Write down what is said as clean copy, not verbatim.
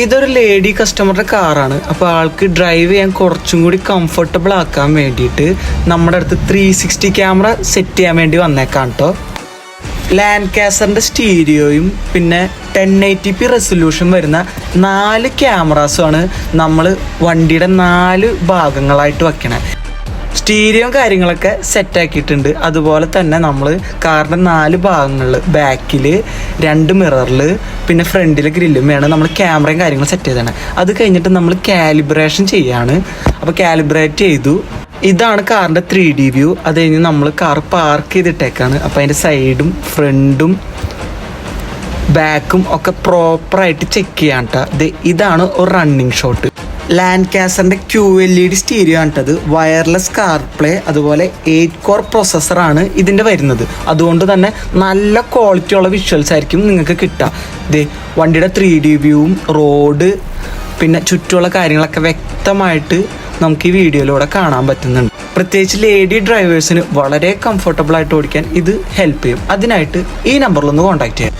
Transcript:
ഇതൊരു ലേഡി കസ്റ്റമറുടെ കാറാണ്. അപ്പോൾ ആൾക്ക് ഡ്രൈവ് ചെയ്യാൻ കുറച്ചും കൂടി കംഫർട്ടബിൾ ആക്കാൻ വേണ്ടിയിട്ട് നമ്മുടെ അടുത്ത് 360 ക്യാമറ സെറ്റ് ചെയ്യാൻ വേണ്ടി വന്നേക്കാം കേട്ടോ. ലാൻകാസ്റ്ററിൻ്റെ സ്റ്റീരിയോയും പിന്നെ 1080p റെസൊല്യൂഷൻ വരുന്ന 4 ക്യാമറാസുമാണ് നമ്മൾ വണ്ടിയുടെ 4 ഭാഗങ്ങളായിട്ട് വയ്ക്കണേ. സ്റ്റീരിയോ കാര്യങ്ങളൊക്കെ സെറ്റാക്കിയിട്ടുണ്ട്. അതുപോലെ തന്നെ നമ്മൾ കാറിൻ്റെ 4 ഭാഗങ്ങളിൽ ബാക്കിൽ 2 മിററിൽ പിന്നെ ഫ്രണ്ടിൽ ഗ്രില്ലും വേണം നമ്മൾ ക്യാമറയും കാര്യങ്ങളും സെറ്റ് ചെയ്താണ്. അത് കഴിഞ്ഞിട്ട് നമ്മൾ കാലിബ്രേഷൻ ചെയ്യാണ്. അപ്പോൾ കാലിബ്രേറ്റ് ചെയ്തു. ഇതാണ് കാറിൻ്റെ 3D വ്യൂ. അത് കഴിഞ്ഞ് നമ്മൾ കാർ പാർക്ക് ചെയ്തിട്ടേക്കാണ്. അപ്പോൾ അതിൻ്റെ സൈഡും ഫ്രണ്ടും ബാക്കും ഒക്കെ പ്രോപ്പറായിട്ട് ചെക്ക് ചെയ്യാൻ കേട്ടോ. ഇതാണ് ഒരു റണ്ണിങ് ഷോട്ട്. ലാൻകാസ്റ്ററിൻ്റെ QLED സ്റ്റീരിയോ ആണിട്ടത്. വയർലെസ് കാർപ്ലേ അതുപോലെ 8 കോർ പ്രൊസസ്സറാണ് ഇതിൻ്റെ വരുന്നത്. അതുകൊണ്ട് തന്നെ നല്ല ക്വാളിറ്റിയുള്ള വിഷ്വൽസ് ആയിരിക്കും നിങ്ങൾക്ക് കിട്ടുക. വണ്ടിയുടെ 3D വ്യൂവും റോഡ് പിന്നെ ചുറ്റുമുള്ള കാര്യങ്ങളൊക്കെ വ്യക്തമായിട്ട് നമുക്ക് ഈ വീഡിയോയിലൂടെ കാണാൻ പറ്റുന്നുണ്ട്. പ്രത്യേകിച്ച് ലേഡി ഡ്രൈവേഴ്സിന് വളരെ കംഫർട്ടബിൾ ആയിട്ട് ഓടിക്കാൻ ഇത് ഹെൽപ്പ് ചെയ്യും. അതിനായിട്ട് ഈ നമ്പറിലൊന്ന് കോൺടാക്ട് ചെയ്യാം.